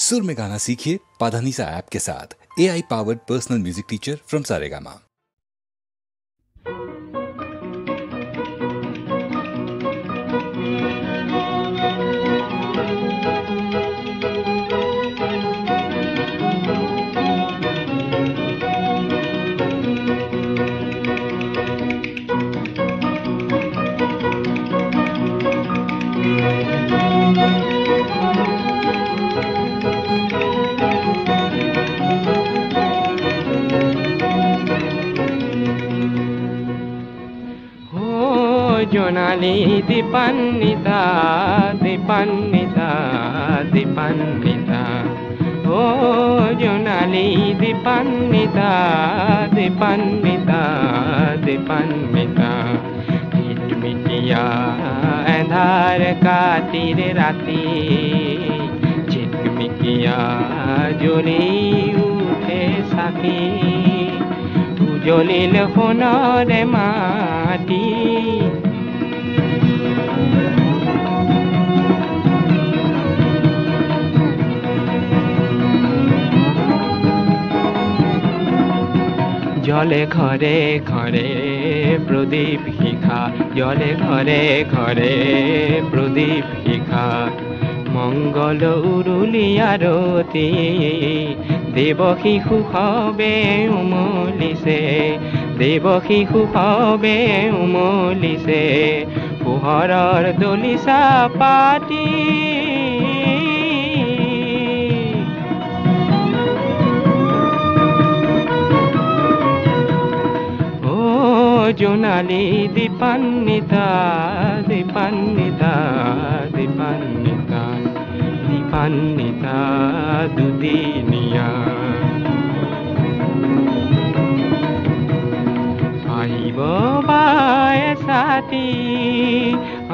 सुर में गाना सीखिए पाधानीसा ऐप के साथ। AI powered personal music teacher from Saregama. জোনালী দীপান্বিতা দীপান্বিতা দীপান্বিতা ও জোনালী দীপান্বিতা দীপান্বিতা দীপান্বিতা ঝিটমিটিয়া এন্ধার কাতির রাতি ঝিটমিটিয়া জ্বলি উঠে সাকি উজ্বলিল সোণৰে মাটি জলে ঘৰে ঘৰে প্ৰদীপ শিখা জলে ঘৰে ঘৰে প্ৰদীপ শিখা মঙ্গল উৰুলি আৰতি দেৱ শিশু সবে উমলিছে দেৱ শিশু সবে উমলিছে পোহৰৰ দলিচা পাতি জোনালী দীপান্বিতা দীপান্বিতা দীপান্বিতা দীপান্বিতা দুদিনীয়া আহিব বায়ে ছাতি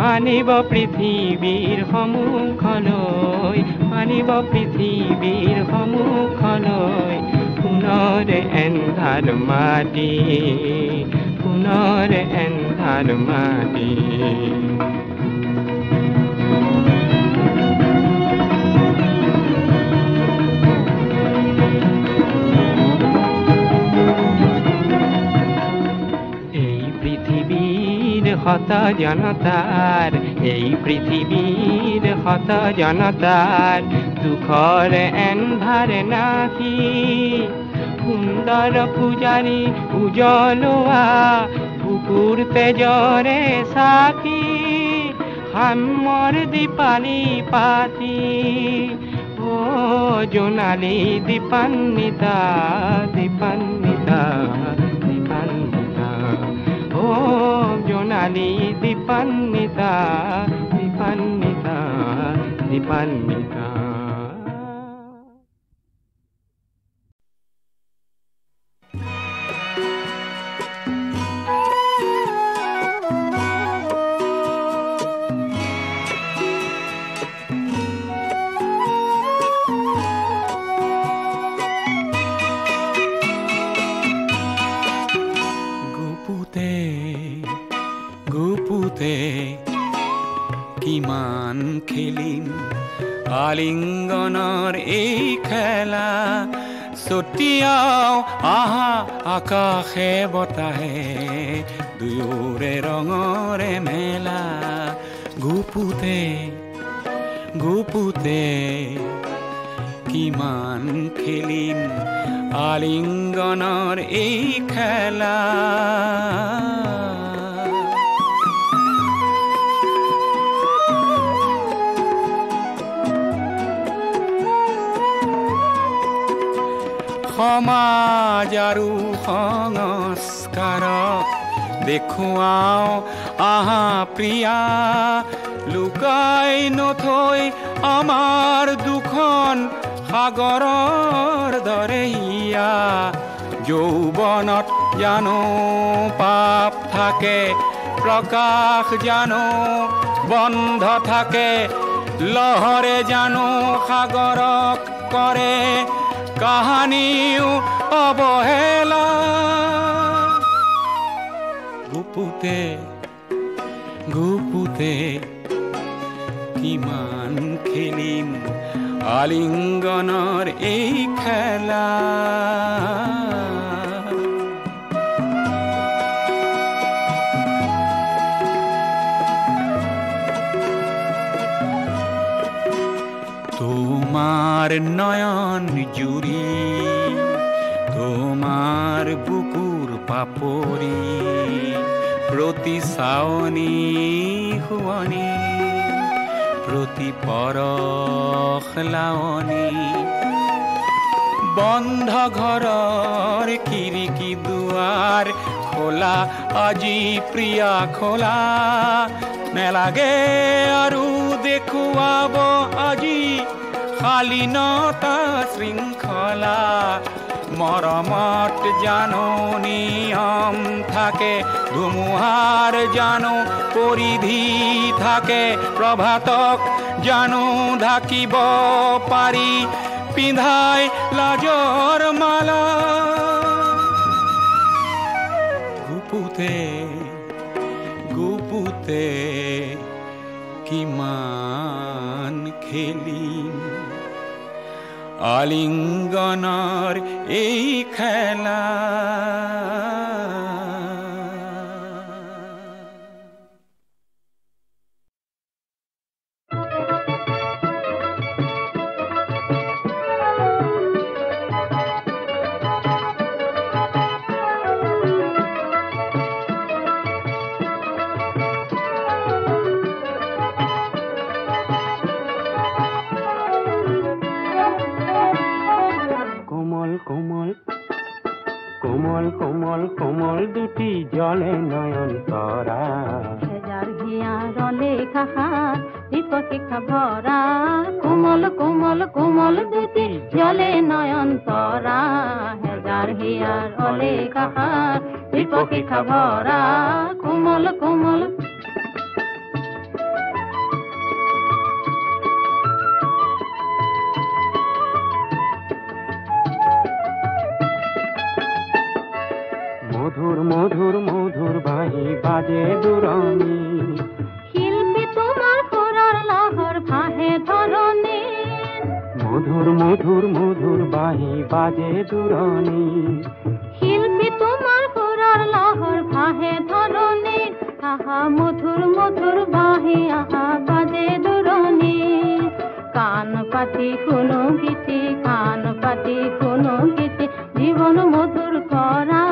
আনিব পৃথিৱীৰ সন্মুখলৈ আনিব পৃথিৱীৰ সন্মুখলৈ পুনৰে এন্ধাৰ মাটি পুনৰে এন্ধাৰ মাটি এই পৃথিৱীৰ শত জনতাৰ এই পৃথিৱীৰ শত জনতাৰ দুখৰ এন্ধাৰ নাহি সুন্দৰ পূজাৰী উজ্বলোৱা বুকুৰ তেজৰে চাকি সামৰ দীপালি পাতি ও জোনালী দীপান্বিতা দীপান্বিতা দীপান্বিতা ও জোনালী দীপান্বিতা দীপান্বিতা দীপান্বিতা কিমান খেলিম আলিংগনৰ এই খেলা ছটিয়াও আহা আকাশে বতাহে দুয়োৰে ৰঙৰে মেলা গুপুতে গুপুতে কিমান খেলিম আলিংগনৰ এই খেলা সমাজ আৰু সংস্কাৰক দেখুৱাও আহা প্ৰিয়া লুকাই নথৈ আমাৰ দুখন সাগৰৰ দৰে হিয়া যৌৱনত জানো পাপ থাকে প্ৰকাশ জানো বন্ধ থাকে লহৰে জানো সাগৰক কৰে কাহানিও অবহেলা গুপুতে গুপুতে কিমান খেলিম আলিঙ্গনৰ এই খেলা তোমাৰ নয়ন জুড়ি তোমাৰ বুকুৰ পাপড়ি প্ৰতি সাওনি হুয়ানি প্ৰতি পৰখ লাওনি বন্ধ ঘৰৰ খিৰিকী দুৱাৰ খোলা আজি প্ৰিয়া খোলা নেলাগে আৰু দেখুৱাব আজি শালীনতা শৃংখলা মৰমত জানো নিয়ম থাকে ধুমুহাৰ জানো পৰিধি থাকে প্ৰভাতক জানো ঢাকিব পাৰি পিন্ধাই লাজৰ মালা গুপুতে গুপুতে কিমান খেলিম আলিঙ্গনৰ এই খেলা কোমল কোমল দুটি জলে নয়ন তরা হেজার হিয়ারলে খাহা দীপকে ভরা কোমল কোমল কোমল দুটি জলে নয়ন তরা হেজার হিয়ারলে খাহা দীপকে ভরা কোমল কোমল মধুর মধুর মধুর বাহি বাজে দুরনি শিল্পী তোমার সুরর লহর ভাহে ধরণী মধুর মধুর মধুর বাহি বাজে দুরনি শিল্পী তোমার সুরর লহর ভাহে ধরণী আহা মধুর মধুর বাহি আহা বাজে দুরণী কান পাতি কোনো গীতি কান পাতি কোনো গীতি জীবন মধুর করা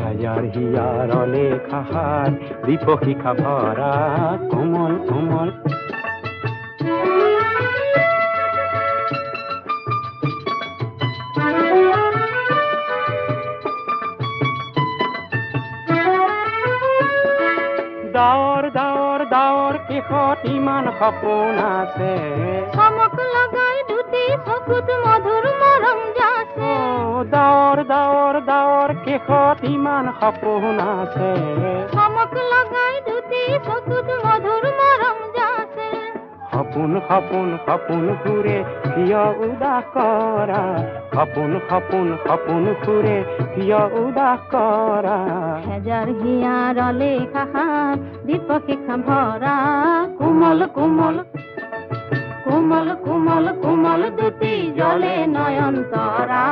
হাজার হিয়ারলে খাহার দীপশিখা ভরা কোমল কোমল দাৱৰ দাৱৰ দাৱৰ কেশত ইমান সপোন আছে চমক লগাই দুটি চকুত মধুৰ মৰম যাছে দাৱৰ দাৱৰ দাৱৰ কেশত ইমান সপোন আছে চমক লগাই দুটি চকুত মধুৰ মৰম যাছে সপোন সপোন সপোন ঘূৰে কিয় উদাস কৰা সপোন সপোন সপোন ঘূৰে কিয় উদাস কৰা হেজাৰ হিয়াৰলে খাহাৰ দীপশিখা ভৰা কোমল কোমল কোমল কোমল কোমল দুটি জলে নয়ন তৰা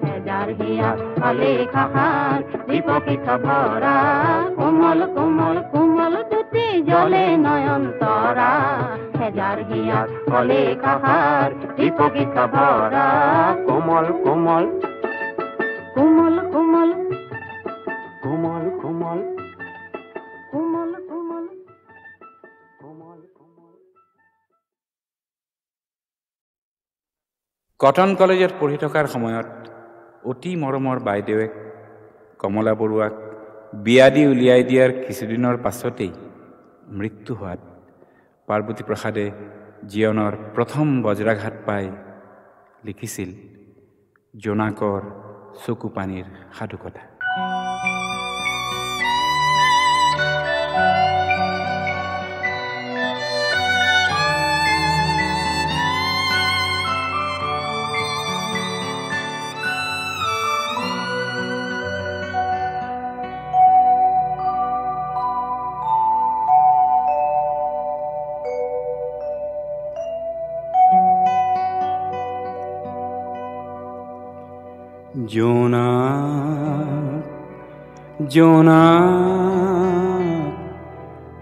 হেজাৰ হিয়াৰলে খাহাৰ দীপশিখা ভৰা কোমল কোমল কোমল দুটি জলে নয়ন তৰা হেজাৰ হিয়াৰলে খাহাৰ দীপশিখা ভৰা কোমল কোমল কোমল কোমল কোমল কোমল কোমল কোমল কোমল কোমল কটন কলেজত পঢ়ি থকাৰ সময়ত অতি মৰমৰ বাইদেৱে কমলা বৰুৱাক বিয়া দি উলিয়াই দিয়াৰ কিছুদিনৰ পাছতেই মৃত্যু হোৱাত পাৰ্বতী প্ৰসাদে জীৱনৰ প্ৰথম বজ্ৰাঘাত পাই লিখিছিল জোনাকৰ চকু পানীৰ সাধুকথা। জোনাক জোনাক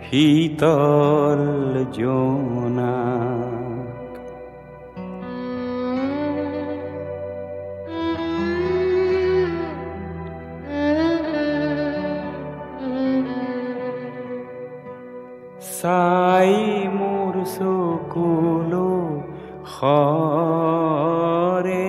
শীতল জোনাক, চাই মোৰ চকুলো সৰে,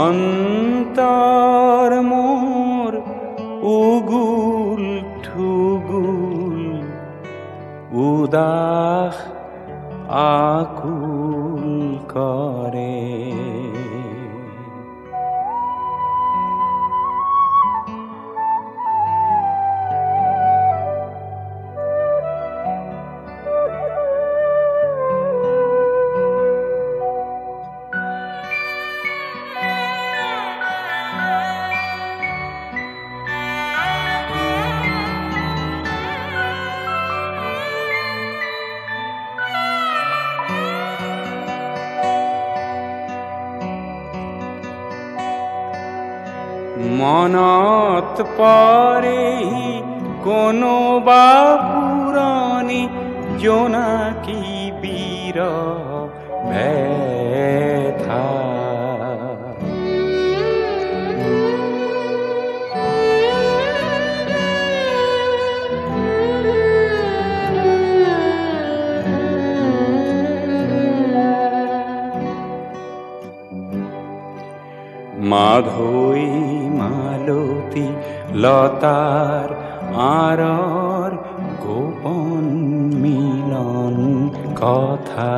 অন্তৰ মোৰ উগুল ঠুগুল উদাস আকুল কৰে। মনত পৰে কোনোবা পুৰণি জোনাকী বীৰ ব্যথা, মাধৈ মালতী লতাৰ আঁৰৰ গোপন মিলন কথা,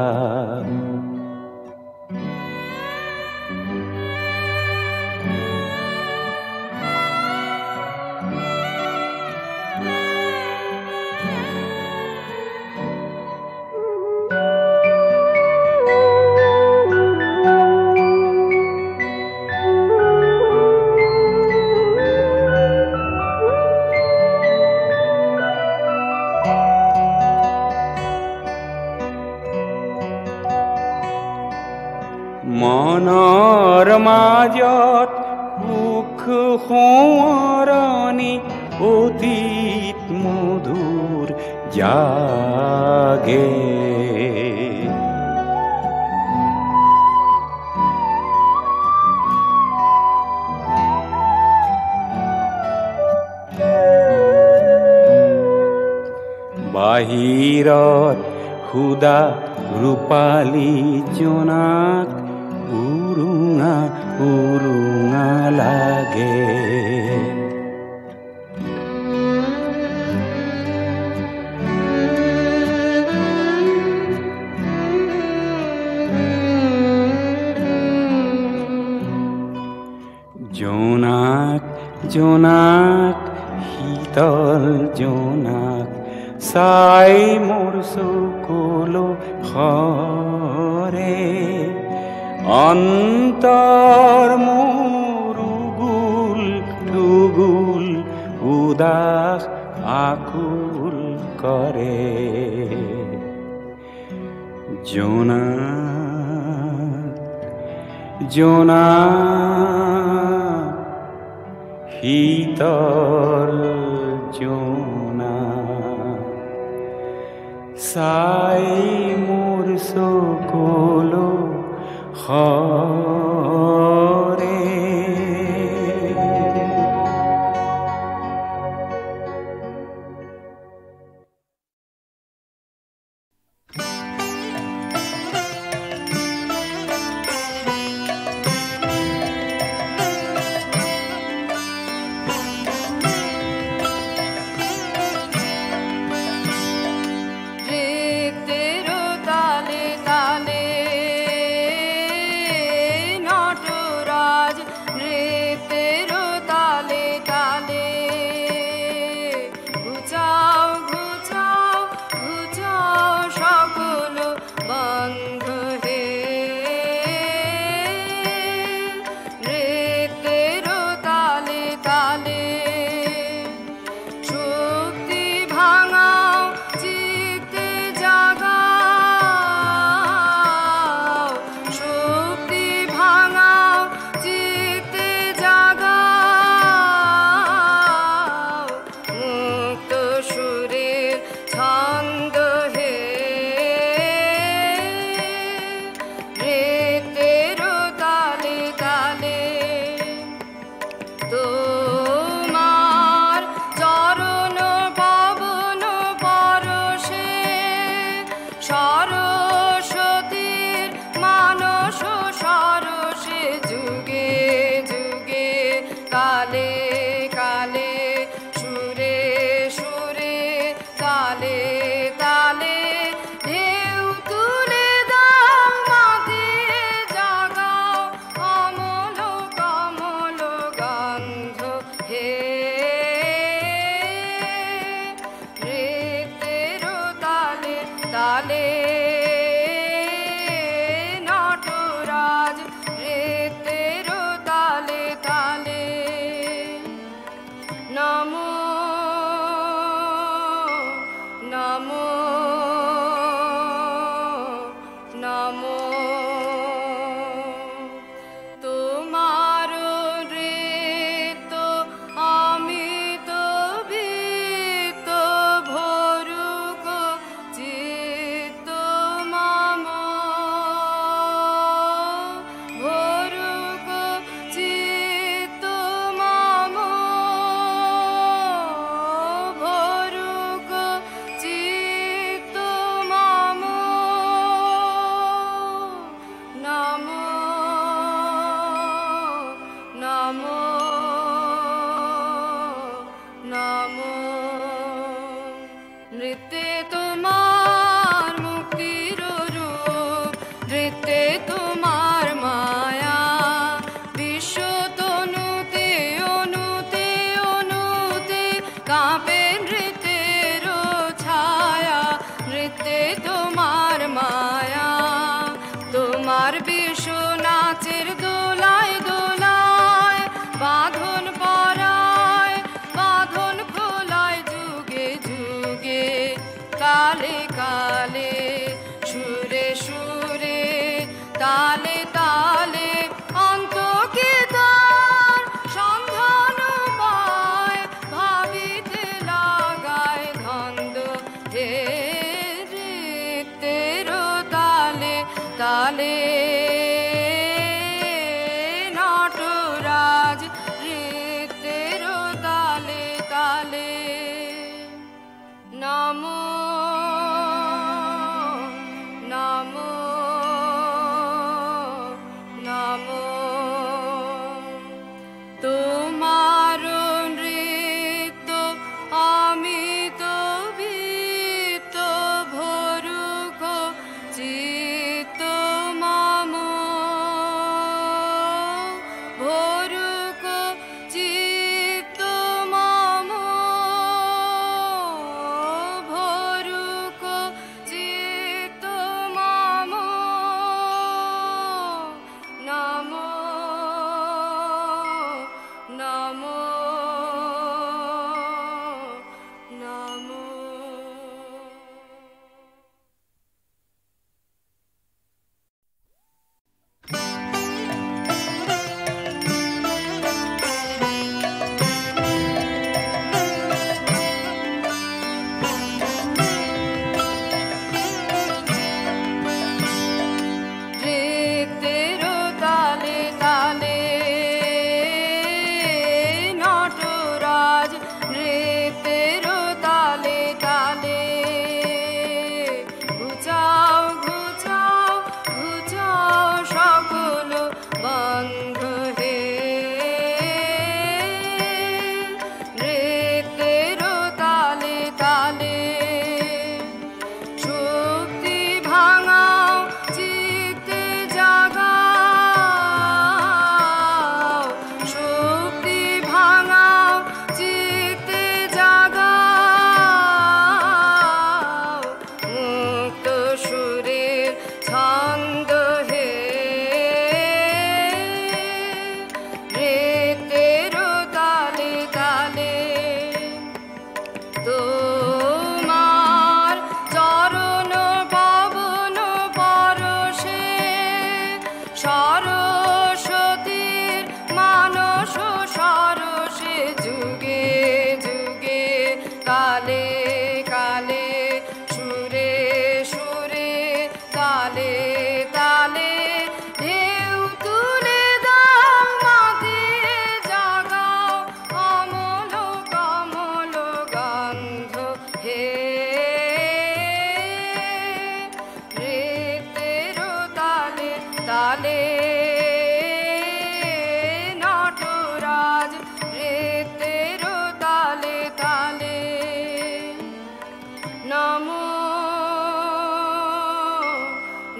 মনৰ মাজত সুখ সোঁৱৰণি অতীত মধুৰ জাগে, বাহিৰত সুদা ৰূপালী জোনাক উৰুঙা উৰুঙা লাগে, জোনাক জোনাক শীতল জোনাক, চাই মোৰ চকুলো সৰে, অন্তৰ মোৰ উগুল ঠুগুল উদাস আকুল কৰে। জোনাক জোনাক শীতল জোনাক, চাই মোৰ চকুলো সৰে। রে তেরো তালে তালে তালে নটরাজ নৃত্যের তালে তালে নমো নমো নমো তোমার নৃত্য আমি তো ভীত ভরুক চিত্ত মম ভরুক চিত্ত মম ভরুক চিত্ত মম নমো নমো নমো নৃত্যের তালে তালে নটরাজ নৃত্যের তালে তালে ঘুচাও ঘুচাও ঘুচাও সকল বন্ধ হে নৃত্যের তালে তালে শক্তি ভাঙাও চিত্তে জাগাও শক্তি ভাঙাও চিত্তে জাগাও মুক্ত সুরের ছন্দ হে নৃত্যের তালে তালে তোমার চরণ পাবন পরশে সরস্বতীর মানস সরসে যুগে যুগে কালে কালে সুরে সুরে তালে তালে ঢেউ তুলে দাও মাঝে জাগাও অমল কমল গন্ধ হে নৃত্যের তালে তালে নটরাজ নৃত্যের তালে তালে নমো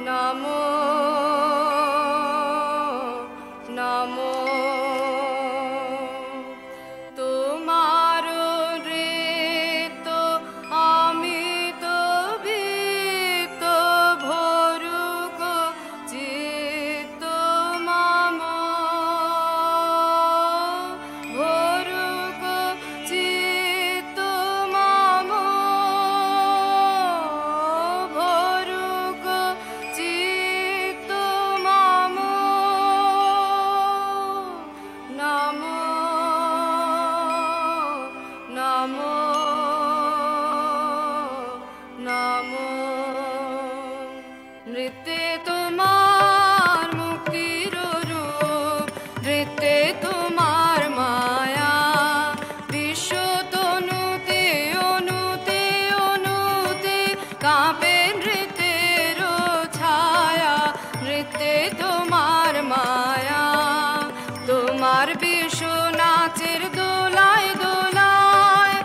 নমো নমো তোমার নৃত্য আমি তো ভীত ভরুক চিত্ত মম ভরুক চিত্ত মম ভরুক চিত্ত মম নমো নমো নমো নৃত্যে তোমার মুক্তির রূপ নৃত্যে তোমার মায়া বিশ্ব তনুতে অনুতে অনুতে কাঁপে নৃত্যের ছায়া নৃত্যে তোমার মায়া তোমার বিশ্ব নাচের দোলায় দোলায়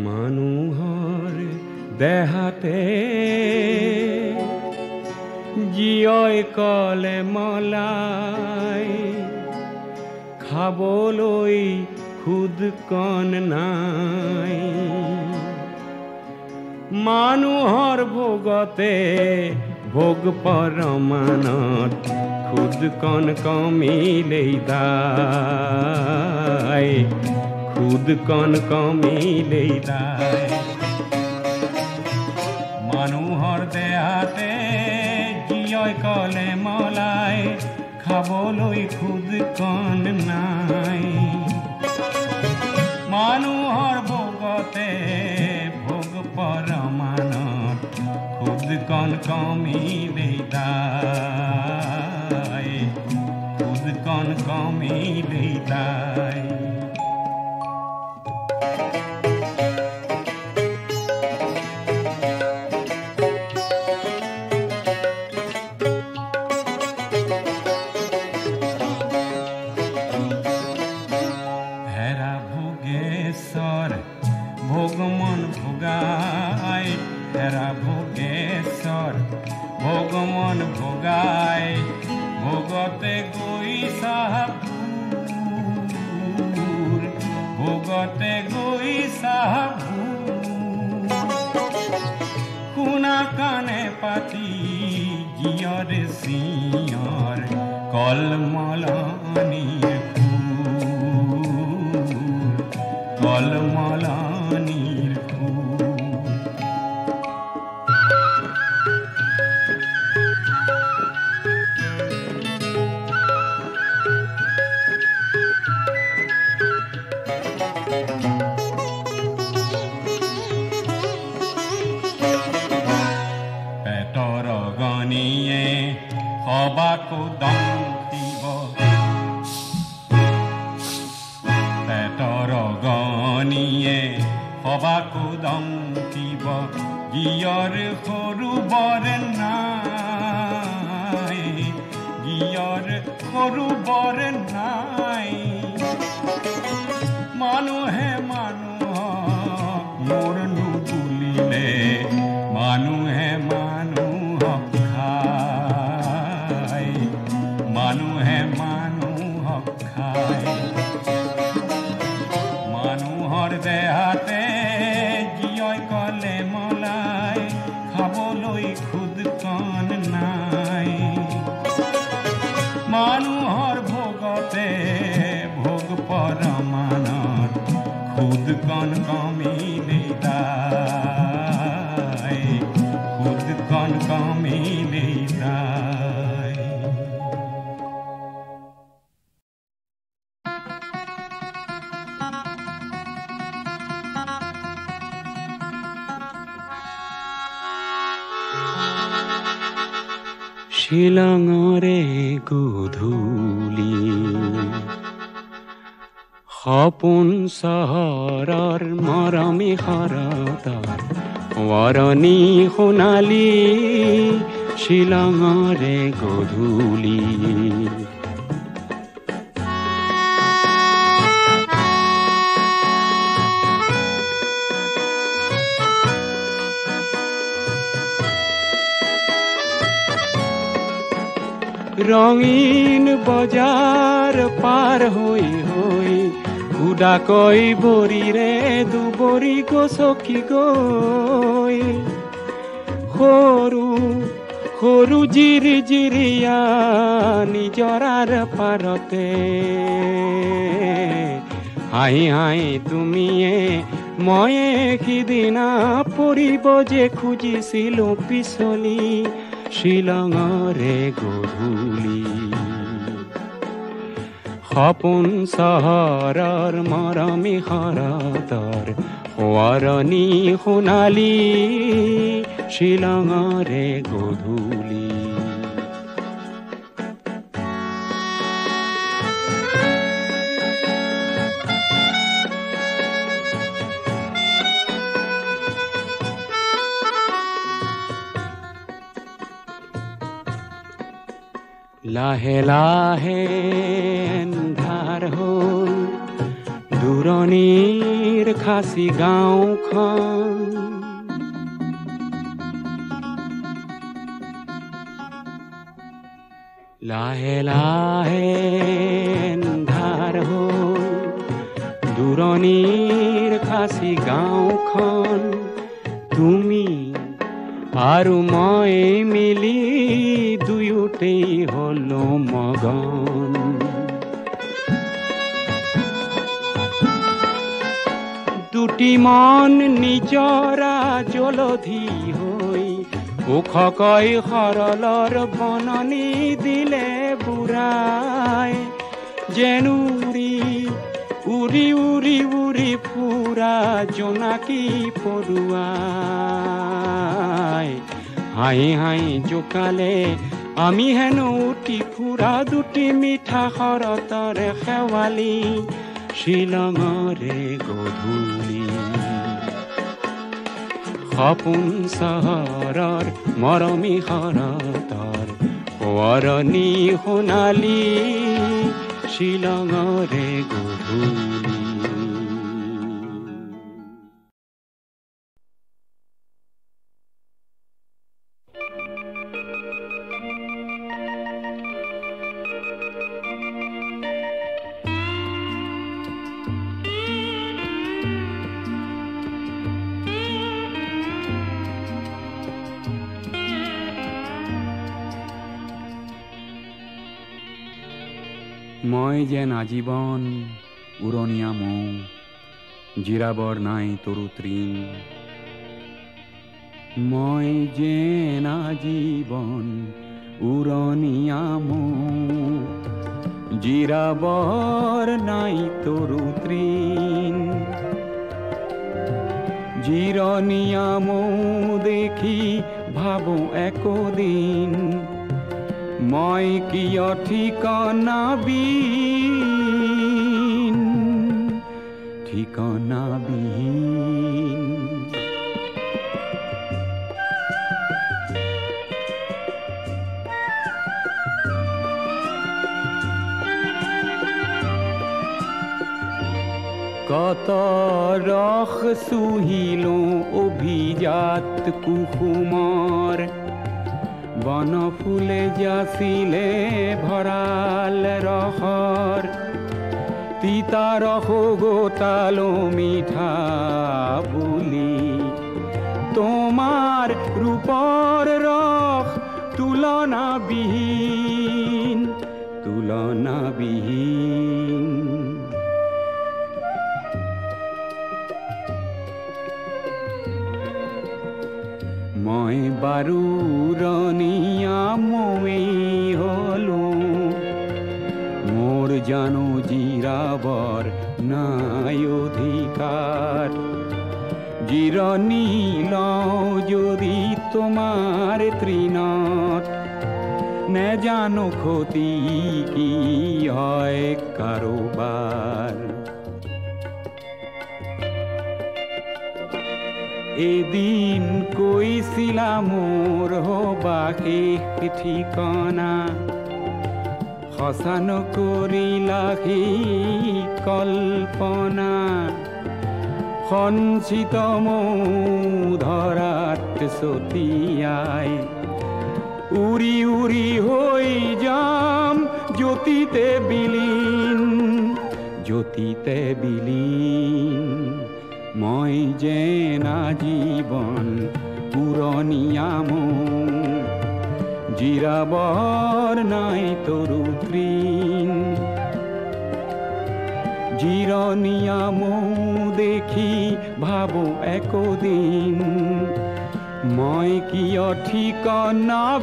মানুহৰ দেহাতে জীয়ই কলে মলাই খাবলৈ খুদ কণ নাই মানুহৰ ভোগতে ভোগ পৰমানত খুদ কণ কমিলেই দায় খুদ কণ কমিলেই দায় মানুহৰ দেহাতে জীয়ই কলে মলাই খাবলৈ খুদ কণ নাই মানুহৰ ভোগতে ভোগ পৰমানত খুদ কণ কমিলেই দায় খুদ কণ কমিলেই দায় ভগমন ভোগাই ভোগতে গৈ সাহাবুৰ ভোগতে গৈ সাহাবুৰ শুনা কাণে পাতি জীয়ৰ চিঞৰ কলমলনিৰ সুৰ কলমলনিৰ সবাকো দম দিব পেটৰ গনিয়ে সবাকো দম দিব গিয়ৰ সৰু বৰ নাই গিয়ৰ সৰু বৰ নাই মানুহে মানুহক মোৰ নুবুলিলে মানুহে মানুহক মানুহে মানুহক খায় মানুহৰ দেহাতে জীয়ই কলে মলাই খাবলৈ খুদ কণ নাই মানুহৰ ভোগতে ভোগ পৰমানত খুদ কণ কমিলেই দায় খুদ কণ কমিলেই দায় শিলঙৰে গধূলি সপোন চহৰৰ মৰমী শৰতৰ ৱৰণী সোণালী শিলঙৰে গধূলি ৰঙীন বজাৰ পাৰ হৈ হৈ উদাকৈ বৰিৰে দুবৰি গছকি গৈ সৰু সৰু জিৰি জিৰিয়া নিজৰাৰ পাৰতে হাঁহি হাঁহি তুমিয়ে ময়ে সিদিনা পৰিব যে খুজিছিলো পিছলি শিলঙৰে গধূলি সপোন চহৰৰ মৰমী শৰতৰ ৱৰণী সোণালী শিলঙৰে গধূলি লাহে লাহে এন্ধাৰ হ'ল দূৰণিৰ খাচী গাঁওখন লাহে লাহে এন্ধাৰ হ'ল দূৰণিৰ খাচী গাঁওখন তুমি আৰু মই মিলি দুয়োতেই হলো মগন দুটি মন নিজৰা জলধি হৈ ওখকৈ সৰলৰ বননি দিলে বুঢ়াই যেন উৰি উৰি উৰি উৰি ফুৰা জোনাকী পৰুৱাই হাঁহি হাঁহি জোকালে আমি হেনো উঠি ফুৰা দুটি মিঠা শৰতৰে শেৱালি শ্বিলঙৰে গধূলি সপোন চহৰৰ মৰমী শৰতৰ সোঁৱৰণি সোণালী শ্বিলঙৰে গধূলি মই যেন আজীৱন উৰণীয়া মৌ জিৰাবৰ নাই তৰু তৃণ মই যেন আজীৱন উৰণীয়া মৌ জিৰাবৰ নাই তৰু তৃণ জিৰণীয়া মৌ দেখি ভাবোঁ একদিন মই কিয় ঠিকনাবিহীন কত ৰস চুহিলো অভিজাত কুসুমৰ বন ফুলে যাচিলে ভৰাল ৰসৰ তিতা ৰস গোটালো মিঠা বুলি তোমাৰ ৰূপৰ ৰস তুলনাবিহীন মই বাৰু উৰণীয়া মৌৱেই হলো মোৰ জানো জিৰাবৰ নাই অধিকাৰ জিৰণি লওঁ যদি তোমাৰ তৃণত নেজানো ক্ষতি কি হয় কাৰোবাৰ এদিন কৈছিলা মোৰ হবা শেষ ঠিকনা সঁচা নকৰিলা সেই কল্পনা সঞ্চিত মৌ ধৰাত ছটিয়াই উৰি উৰি হৈ যাম জ্যোতিতে বিলীন মই যেন আজীৱন উৰণীয়া মৌ জিৰাবৰ নাই তৰু তৃণ জিৰণীয়া মৌ দেখি ভাবোঁ একদিন মই কিয় ঠিকনাবিহীন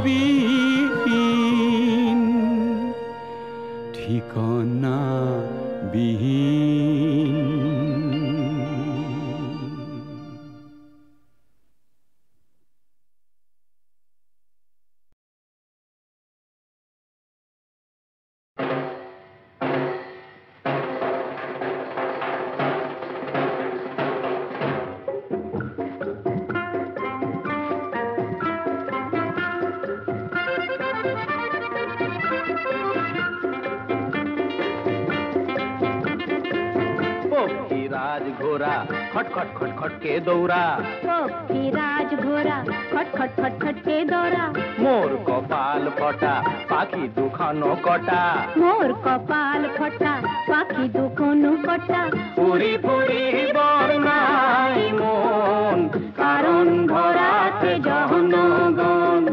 পক্ষীরাজ ঘোড়া খটখট খটখট কে দৌড়া পক্ষীরাজ ঘোড়া খটখট খটখট কে দৌড়া মোর কপাল ফটা পাখি দুখানো কটা মোর কপাল ফটা পাখি দুখানো কটা পুরি পুরি বর্ণাই মন কারণ ভরাতে জনগণ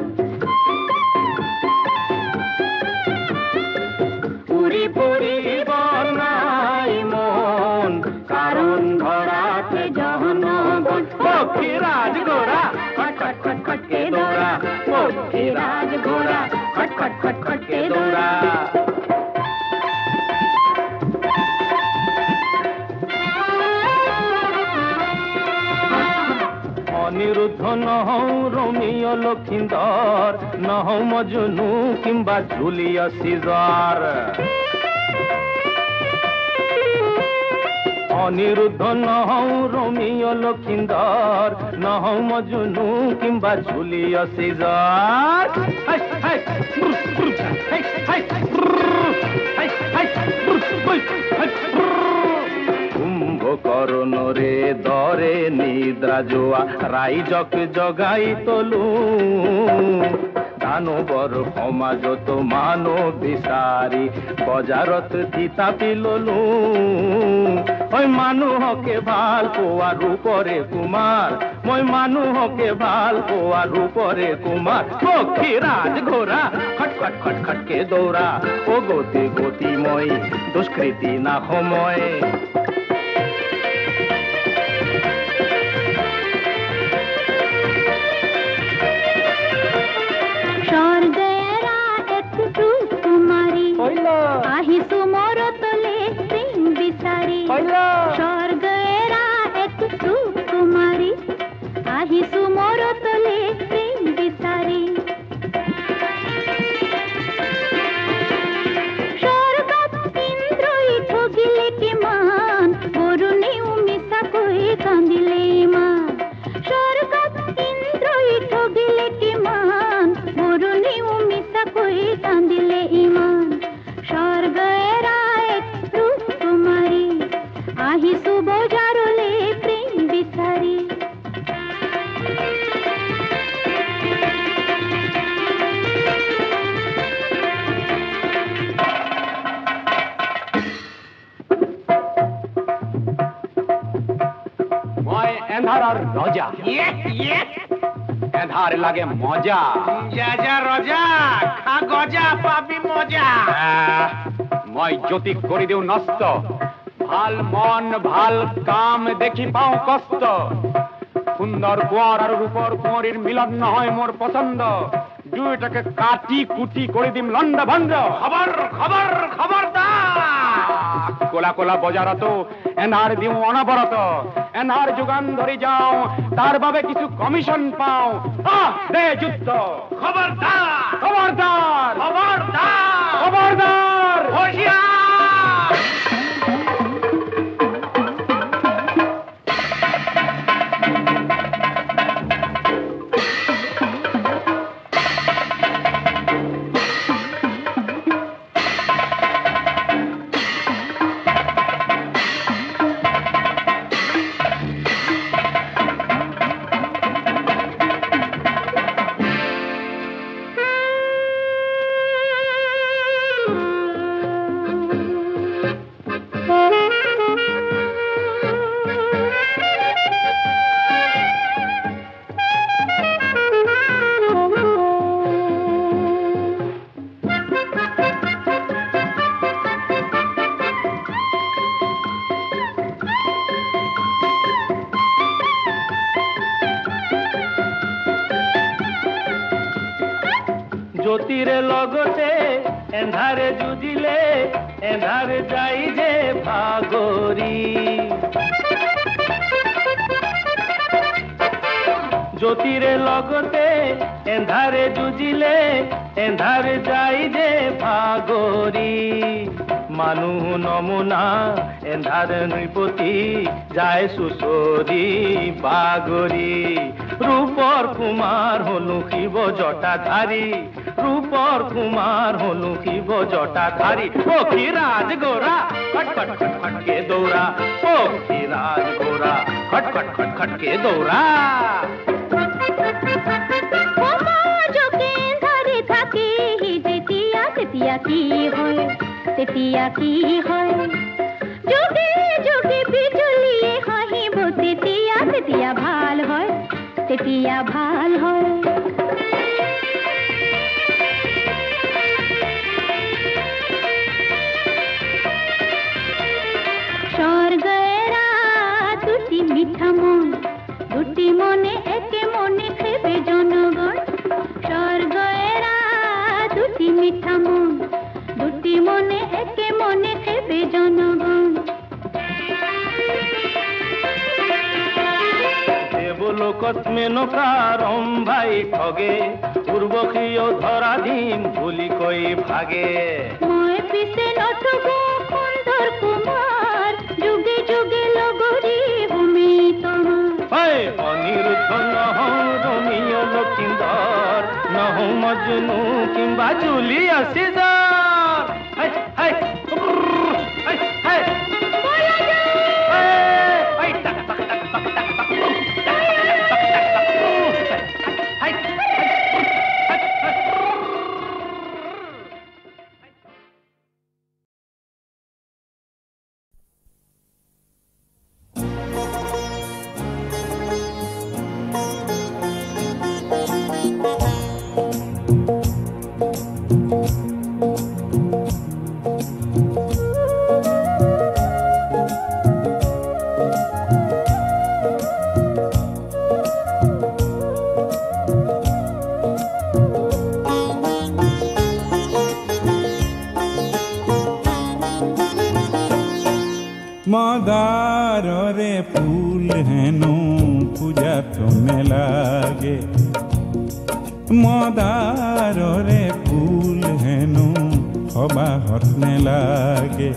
পুরি পুরি বর্ণাই মন কারণ ভরাতে জনগণ পক্ষীরাজ ঘোড়া খটখট খটখট কে দৌড়া পক্ষীরাজ ঘোড়া খটখট খটখট কে দৌড়া অনিরুদ্ধ নহৌ রোমিও লক্ষিন্দর নহৌ মজনু কিংবা জুলিয়াস সিজার অনিরুদ্ধ নহৌ রোমিও লক্ষিন্দর নহৌ মজনু কিংবা জুলিয়াস সিজার কুম্ভকর্ণ রে দরে নিদ্রা জোয়া রাইজক জগাই তলু দানবর সমাজত মানব বিচাৰি বজাৰত থিতাপি ললো মই মানুহকে ভাল পোৱা ৰূপৰে কুমাৰ মই মানুহকে ভাল পোৱা ৰূপৰে কুমাৰ পক্ষীৰাজ ঘোড়া খটখট খটখট কে দৌৰা ও গতি গতি মই দুষ্কৃতি না সময় আহিছো মোর তলে প্রেম বিচারি স্বর্গেরা এক সুকুমারী আহিছো মোর তলে প্রেম বিচারি স্বর্গত ইন্দ্রই ঠগিলে কিমান বরুণেও মিছা কই কান্দিলে ইমান স্বর্গত ইন্দ্রই ঠগিলে কিমান বরুণেও মিছা কই কান্দিলে ইমান স্বর্গেরা এক রূপকুমারী আহিছো বজারলে প্রেম বিচারি মই এন্ধাৰৰ ৰজা এন্ধাৰ লাগে মজা যা ৰজা খা গজা পাবি মজা মই জ্যোতিক কৰি দিওঁ নষ্ট ভাল মন ভাল কাম দেখি পাওঁ কষ্ট সুন্দৰ কোঁৱৰ আৰু ৰূপৰ কুঁৱৰীৰ মিলন নহয় মোৰ পচন্দ দুয়োটাকে কাটি কুটি কৰি দিম লণ্ড ভণ্ড খবৰ খবৰ খবৰদাৰ কোলা কোলা বজাৰতো এন্ধাৰ দিওঁ অনবৰত এন্ধাৰ যোগান ধৰি যাওঁ তাৰ বাবে কিছু কমিশ্যন পাওঁ দে যুদ্ধ খবৰদাৰ খবৰদাৰ খবৰদাৰ খবৰদাৰ হুঁশিয়াৰ জ্যোতিৰে লগতে এন্ধাৰে যুঁজিলে এন্ধাৰে যাই যে ভাগৰি জ্যোতিৰে লগতে এন্ধাৰে যুঁজিলে এন্ধাৰে যাই যে ভাগৰি মানুহ নমুনা এন্ধাৰে নৃপতি যায় সুচৰি বাগৰি ৰূপৰ কুমাৰ হলো শিৱ জটাধাৰী ৰূপৰ কুমাৰ হলো শিৱ জটাধাৰী পক্ষী ৰাজ গোৰা খট খট খট খটকে দৌৰা পক্ষী ৰাজ গোৰা খট খট খট খটকে দৌৰা তেতিয়া কি হয় যোগে যোগে বিজুলিয়ে হাঁহিব তেতিয়া ভাল হয় তেতিয়া ভাল হয় স্বর্গেরা দুটি মিঠা মন দুটি মনে একে মনে খেবে জনগণ স্বর্গেরা দুটি মিঠা মন দুটি মনে একে মনে খেবে জনগণ দেবলোকত মেনকা ৰম্ভাই ঠগে উৰ্বশীয় ধৰা দিম বুলি কৈ ভাগে মই পিছে নথগো সুন্দৰ কুমাৰ যুগে যুগে লগৰী ভূমি তোমাৰ অনিৰুদ্ধ নহওঁ ৰমিয় লক্ষিন্দৰ নহওঁ মজনু কিম্বা জুলি আছে মদাররে ফুল হেনো পূজা তনে লাগে মদাররে ফুল হেনো সবাহত নেলাগে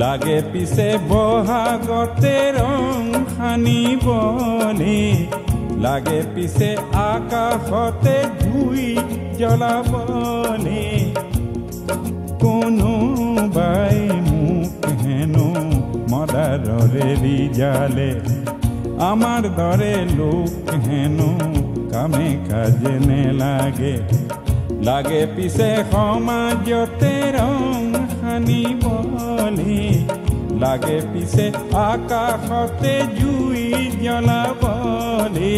লাগে পিছে বহাগতে ৰং সানিবলে লাগে পিছে আকাশতে জুই জ্বলাবলে কোনোবাই মোক হেনো মদাৰৰে ৰিজালে আমাৰ দৰে লোক হেনো কামে কাজে নেলাগে লাগে পিছে সমাজতে ৰং সানিবলে লাগে পিছে আকাশতে জুই জ্বলাবলে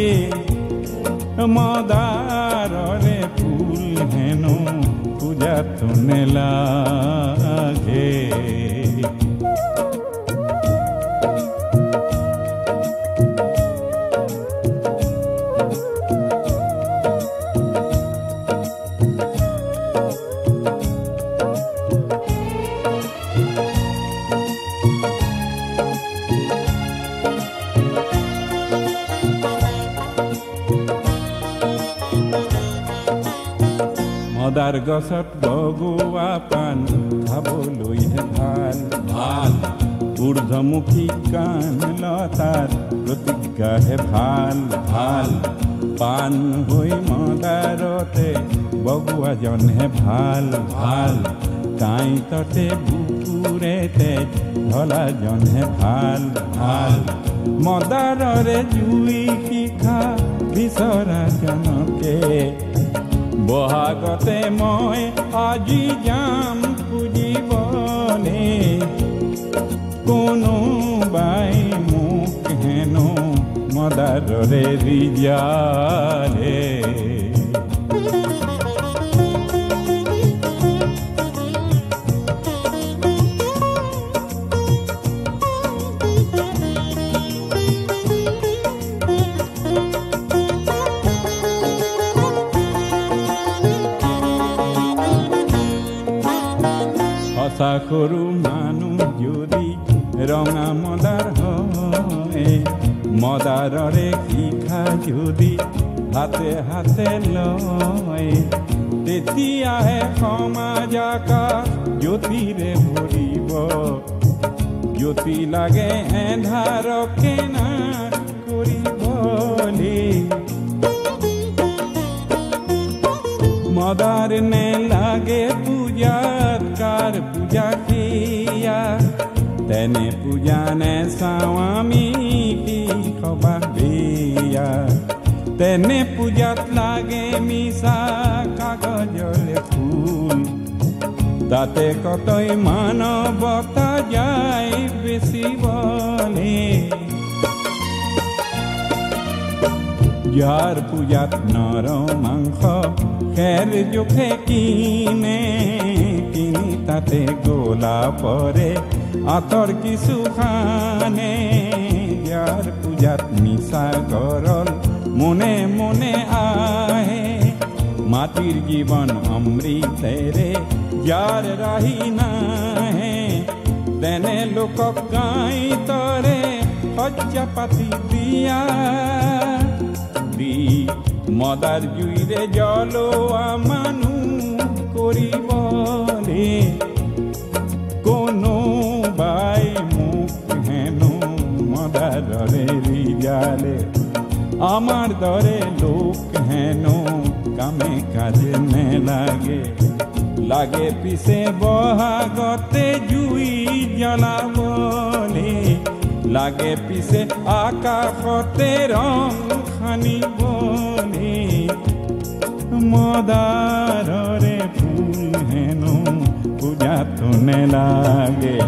মদাৰৰে ফুল হেনো পূজাত নেলাগে মদাৰ গছত বগোৱা পাণ খাবলৈহে ভাল ভাল ঊৰ্ধ্বমুখী কাণ লতাৰ প্ৰতিজ্ঞাহে ভাল ভাল পাণ হৈ মদাৰতে বগোৱাজনহে ভাল ভাল কাঁইততে বুকুৰেতে ঢলাজনহে ভাল ভাল মদাৰৰে জুই শিখা বিচৰাজনকে বহাগতে মই আজি যাম খুজিবলে কোনোবাই মোক হেনো মদাৰৰে ৰিজালে সৰু মানুহ যদি ৰঙা মদাৰ হয় মদাৰৰে শিখা যদি হাতে হাতে লয় তেতিয়াহে সমাজ আকাশ জ্যোতিৰে ভৰিব জ্যোতি লাগে এন্ধাৰকে নাশ কৰিবলৈ মদাৰ নে লাগে পূজাত কাৰ পূজা কিয়া তেনে পূজা নে চাওঁ আমি কি খবৰ দিয়া তেনে পূজাত লাগে মিছা কাগজৰে ফুল তাতে কতই মানৱতা যায় বেচিবলে যাৰ পূজাত নৰ মাংস খেৰ জোখে কিনে কিনি তাতে গোলা পৰে আঁতৰ কিছু খানে যাৰ পূজাত মিছা গৰল মনে মনে আহে মাটিৰ জীৱন অমৃতেৰে যাৰ ৰাহি নাহে তেনে লোকক গাইতৰে সজ্জা পাতি দিয়া দি মদাৰ জুইৰে জ্বলোৱা মানুহ কৰিবলে কোনোবাই মোক হেনো মদাৰৰে ৰিজালে আমাৰ দৰে লোক হেনো কামে কাজে নেলাগে লাগে পিছে বহাগতে জুই জ্বলাবলে লাগে পিছে আকাশতে ৰং সানিবলে মদাৰৰে ফুল হেনো পূজাতো নেলাগে